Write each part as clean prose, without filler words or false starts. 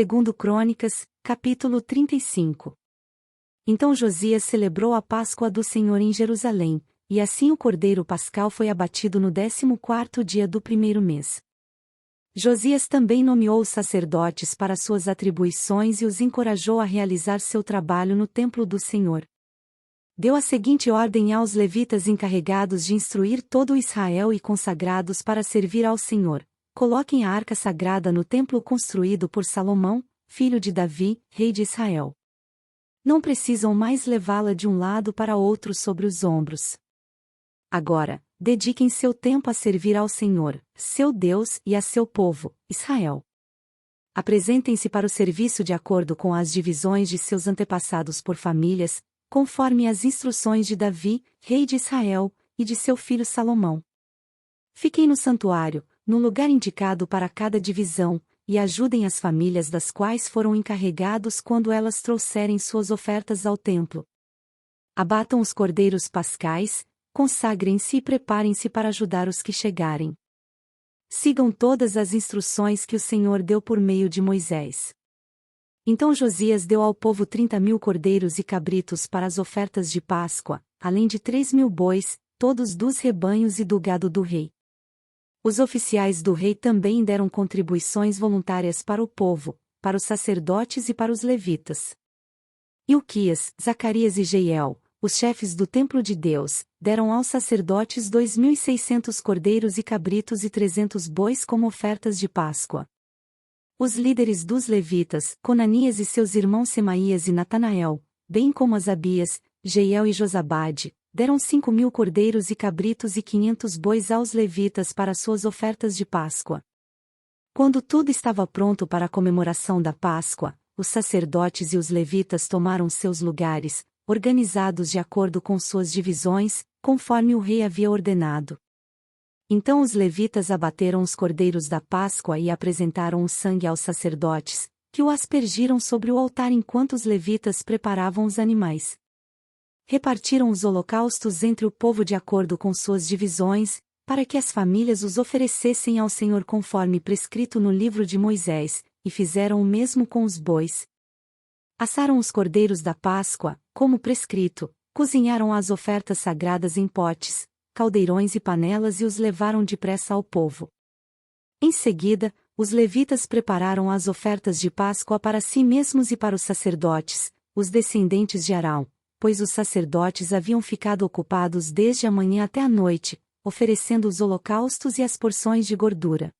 Segundo Crônicas, capítulo 35. Então Josias celebrou a Páscoa do Senhor em Jerusalém, e assim o cordeiro pascal foi abatido no 14º dia do primeiro mês. Josias também nomeou os sacerdotes para suas atribuições e os encorajou a realizar seu trabalho no templo do Senhor. Deu a seguinte ordem aos levitas encarregados de instruir todo o Israel e consagrados para servir ao Senhor: coloquem a arca sagrada no templo construído por Salomão, filho de Davi, rei de Israel. Não precisam mais levá-la de um lado para outro sobre os ombros. Agora, dediquem seu tempo a servir ao Senhor, seu Deus, e a seu povo, Israel. Apresentem-se para o serviço de acordo com as divisões de seus antepassados por famílias, conforme as instruções de Davi, rei de Israel, e de seu filho Salomão. Fiquem no santuário, no lugar indicado para cada divisão, e ajudem as famílias das quais foram encarregados quando elas trouxerem suas ofertas ao templo. Abatam os cordeiros pascais, consagrem-se e preparem-se para ajudar os que chegarem. Sigam todas as instruções que o Senhor deu por meio de Moisés. Então Josias deu ao povo 30.000 cordeiros e cabritos para as ofertas de Páscoa, além de 3.000 bois, todos dos rebanhos e do gado do rei. Os oficiais do rei também deram contribuições voluntárias para o povo, para os sacerdotes e para os levitas. Ilquias, Zacarias e Jeiel, os chefes do templo de Deus, deram aos sacerdotes 2.600 cordeiros e cabritos e 300 bois como ofertas de Páscoa. Os líderes dos levitas, Conanias e seus irmãos Semaías e Natanael, bem como Asabias, Jeiel e Josabade, deram 5.000 cordeiros e cabritos e 500 bois aos levitas para suas ofertas de Páscoa. Quando tudo estava pronto para a comemoração da Páscoa, os sacerdotes e os levitas tomaram seus lugares, organizados de acordo com suas divisões, conforme o rei havia ordenado. Então os levitas abateram os cordeiros da Páscoa e apresentaram o sangue aos sacerdotes, que o aspergiram sobre o altar enquanto os levitas preparavam os animais. Repartiram os holocaustos entre o povo de acordo com suas divisões, para que as famílias os oferecessem ao Senhor conforme prescrito no livro de Moisés, e fizeram o mesmo com os bois. Assaram os cordeiros da Páscoa, como prescrito, cozinharam as ofertas sagradas em potes, caldeirões e panelas e os levaram depressa ao povo. Em seguida, os levitas prepararam as ofertas de Páscoa para si mesmos e para os sacerdotes, os descendentes de Arão, pois os sacerdotes haviam ficado ocupados desde a manhã até a noite, oferecendo os holocaustos e as porções de gordura.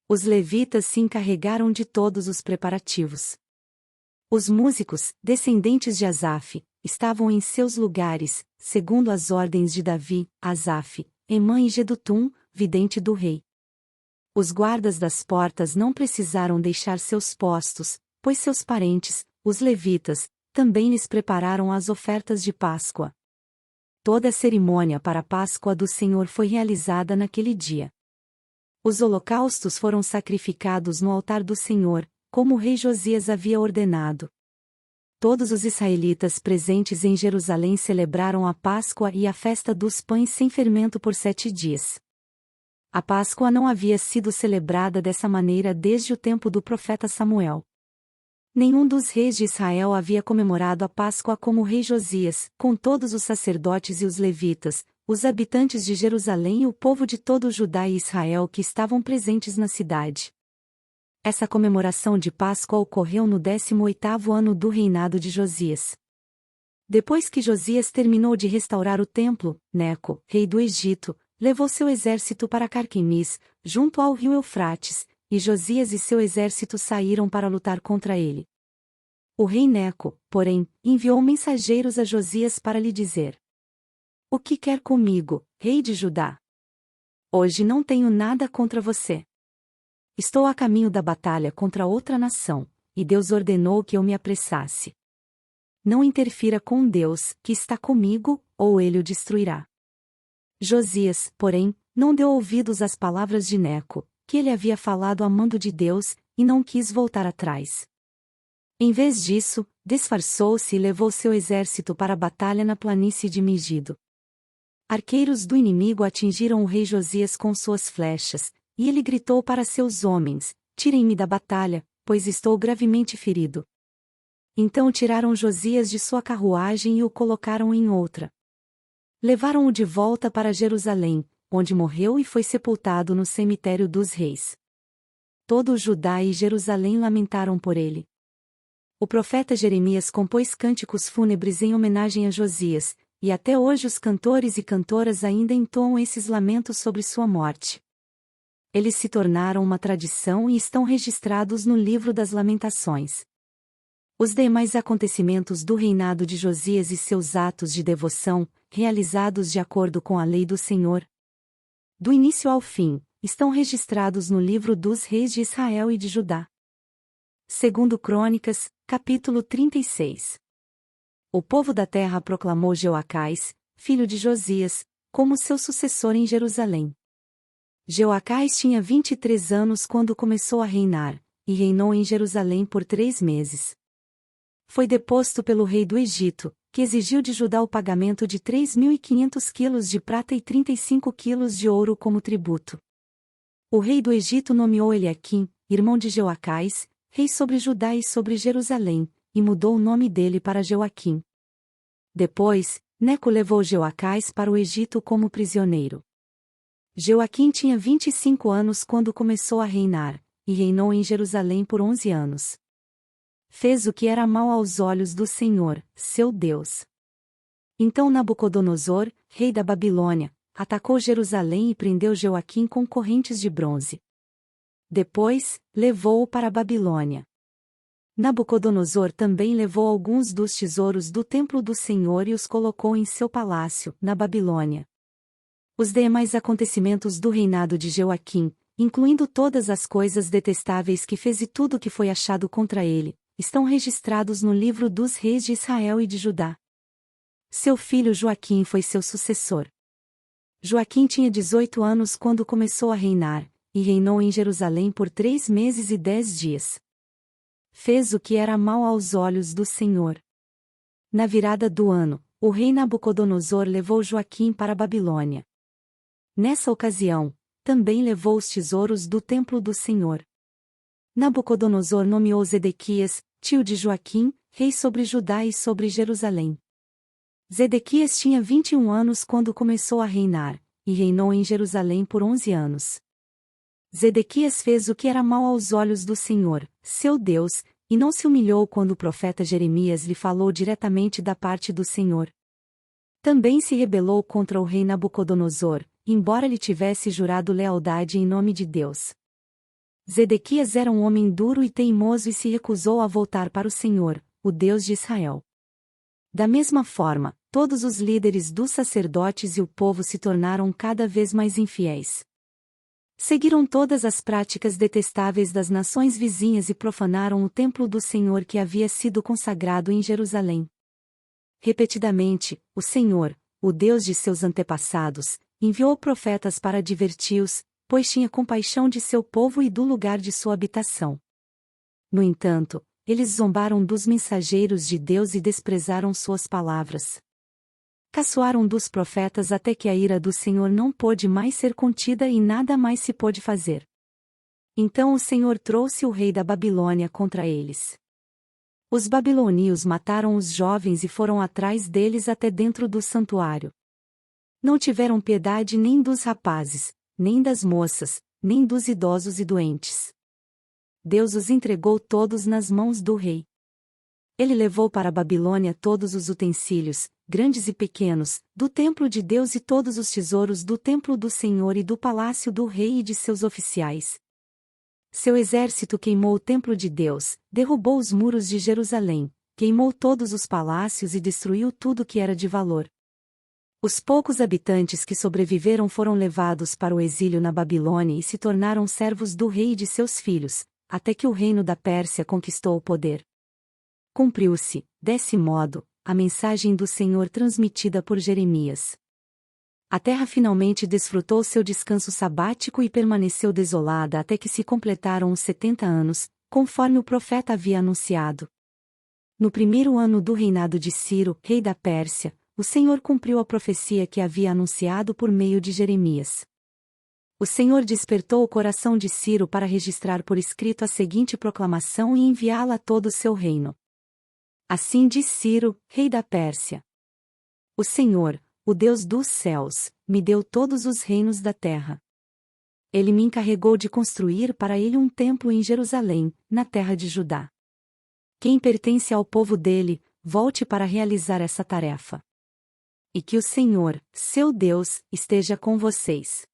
Os levitas se encarregaram de todos os preparativos. Os músicos, descendentes de Asaf, estavam em seus lugares, segundo as ordens de Davi, Asaf, Emã e Jedutum, vidente do rei. Os guardas das portas não precisaram deixar seus postos, pois seus parentes, os levitas, também lhes prepararam as ofertas de Páscoa. Toda a cerimônia para a Páscoa do Senhor foi realizada naquele dia. Os holocaustos foram sacrificados no altar do Senhor, como o rei Josias havia ordenado. Todos os israelitas presentes em Jerusalém celebraram a Páscoa e a festa dos pães sem fermento por 7 dias. A Páscoa não havia sido celebrada dessa maneira desde o tempo do profeta Samuel. Nenhum dos reis de Israel havia comemorado a Páscoa como o rei Josias, com todos os sacerdotes e os levitas, os habitantes de Jerusalém e o povo de todo Judá e Israel que estavam presentes na cidade. Essa comemoração de Páscoa ocorreu no 18º ano do reinado de Josias. Depois que Josias terminou de restaurar o templo, Neco, rei do Egito, levou seu exército para Carquemis, junto ao rio Eufrates, e Josias e seu exército saíram para lutar contra ele. O rei Neco, porém, enviou mensageiros a Josias para lhe dizer: "O que quer comigo, rei de Judá? Hoje não tenho nada contra você. Estou a caminho da batalha contra outra nação, e Deus ordenou que eu me apressasse. Não interfira com Deus, que está comigo, ou ele o destruirá." Josias, porém, não deu ouvidos às palavras de Neco, que ele havia falado a mando de Deus, e não quis voltar atrás. Em vez disso, disfarçou-se e levou seu exército para a batalha na planície de Megido. Arqueiros do inimigo atingiram o rei Josias com suas flechas, e ele gritou para seus homens: "Tirem-me da batalha, pois estou gravemente ferido. Então tiraram Josias de sua carruagem e o colocaram em outra. Levaram-o de volta para Jerusalém, onde morreu e foi sepultado no cemitério dos reis. Todo o Judá e Jerusalém lamentaram por ele. O profeta Jeremias compôs cânticos fúnebres em homenagem a Josias, e até hoje os cantores e cantoras ainda entoam esses lamentos sobre sua morte. Eles se tornaram uma tradição e estão registrados no livro das Lamentações. Os demais acontecimentos do reinado de Josias e seus atos de devoção, realizados de acordo com a lei do Senhor, do início ao fim, estão registrados no livro dos reis de Israel e de Judá. Segundo Crônicas, capítulo 36. O povo da terra proclamou Jeoacás, filho de Josias, como seu sucessor em Jerusalém. Jeoacás tinha 23 anos quando começou a reinar, e reinou em Jerusalém por 3 meses. Foi deposto pelo rei do Egito, que exigiu de Judá o pagamento de 3.500 quilos de prata e 35 quilos de ouro como tributo. O rei do Egito nomeou Eliaquim, irmão de Jeoacás, rei sobre Judá e sobre Jerusalém, e mudou o nome dele para Jeoaquim. Depois, Neco levou Jeoacás para o Egito como prisioneiro. Jeoaquim tinha 25 anos quando começou a reinar, e reinou em Jerusalém por 11 anos. Fez o que era mal aos olhos do Senhor, seu Deus. Então Nabucodonosor, rei da Babilônia, atacou Jerusalém e prendeu Jeoaquim com correntes de bronze. Depois, levou-o para a Babilônia. Nabucodonosor também levou alguns dos tesouros do templo do Senhor e os colocou em seu palácio, na Babilônia. Os demais acontecimentos do reinado de Jeoaquim, incluindo todas as coisas detestáveis que fez e tudo o que foi achado contra ele, estão registrados no livro dos reis de Israel e de Judá. Seu filho Joaquim foi seu sucessor. Joaquim tinha 18 anos quando começou a reinar, e reinou em Jerusalém por 3 meses e 10 dias. Fez o que era mal aos olhos do Senhor. Na virada do ano, o rei Nabucodonosor levou Joaquim para a Babilônia. Nessa ocasião, também levou os tesouros do templo do Senhor. Nabucodonosor nomeou Zedequias, tio de Joaquim, rei sobre Judá e sobre Jerusalém. Zedequias tinha 21 anos quando começou a reinar, e reinou em Jerusalém por 11 anos. Zedequias fez o que era mal aos olhos do Senhor, seu Deus, e não se humilhou quando o profeta Jeremias lhe falou diretamente da parte do Senhor. Também se rebelou contra o rei Nabucodonosor, embora lhe tivesse jurado lealdade em nome de Deus. Zedequias era um homem duro e teimoso e se recusou a voltar para o Senhor, o Deus de Israel. Da mesma forma, todos os líderes dos sacerdotes e o povo se tornaram cada vez mais infiéis. Seguiram todas as práticas detestáveis das nações vizinhas e profanaram o templo do Senhor que havia sido consagrado em Jerusalém. Repetidamente, o Senhor, o Deus de seus antepassados, enviou profetas para adverti-os, pois tinha compaixão de seu povo e do lugar de sua habitação. No entanto, eles zombaram dos mensageiros de Deus e desprezaram suas palavras. Caçoaram dos profetas até que a ira do Senhor não pôde mais ser contida e nada mais se pôde fazer. Então o Senhor trouxe o rei da Babilônia contra eles. Os babilônios mataram os jovens e foram atrás deles até dentro do santuário. Não tiveram piedade nem dos rapazes, nem das moças, nem dos idosos e doentes. Deus os entregou todos nas mãos do rei. Ele levou para a Babilônia todos os utensílios, grandes e pequenos, do templo de Deus e todos os tesouros do templo do Senhor e do palácio do rei e de seus oficiais. Seu exército queimou o templo de Deus, derrubou os muros de Jerusalém, queimou todos os palácios e destruiu tudo que era de valor. Os poucos habitantes que sobreviveram foram levados para o exílio na Babilônia e se tornaram servos do rei e de seus filhos, até que o reino da Pérsia conquistou o poder. Cumpriu-se, desse modo, a mensagem do Senhor transmitida por Jeremias. A terra finalmente desfrutou seu descanso sabático e permaneceu desolada até que se completaram os 70 anos, conforme o profeta havia anunciado. No primeiro ano do reinado de Ciro, rei da Pérsia, o Senhor cumpriu a profecia que havia anunciado por meio de Jeremias. O Senhor despertou o coração de Ciro para registrar por escrito a seguinte proclamação e enviá-la a todo o seu reino. Assim diz Ciro, rei da Pérsia: O Senhor, o Deus dos céus, me deu todos os reinos da terra. Ele me encarregou de construir para ele um templo em Jerusalém, na terra de Judá. Quem pertence ao povo dele, volte para realizar essa tarefa. E que o Senhor, seu Deus, esteja com vocês.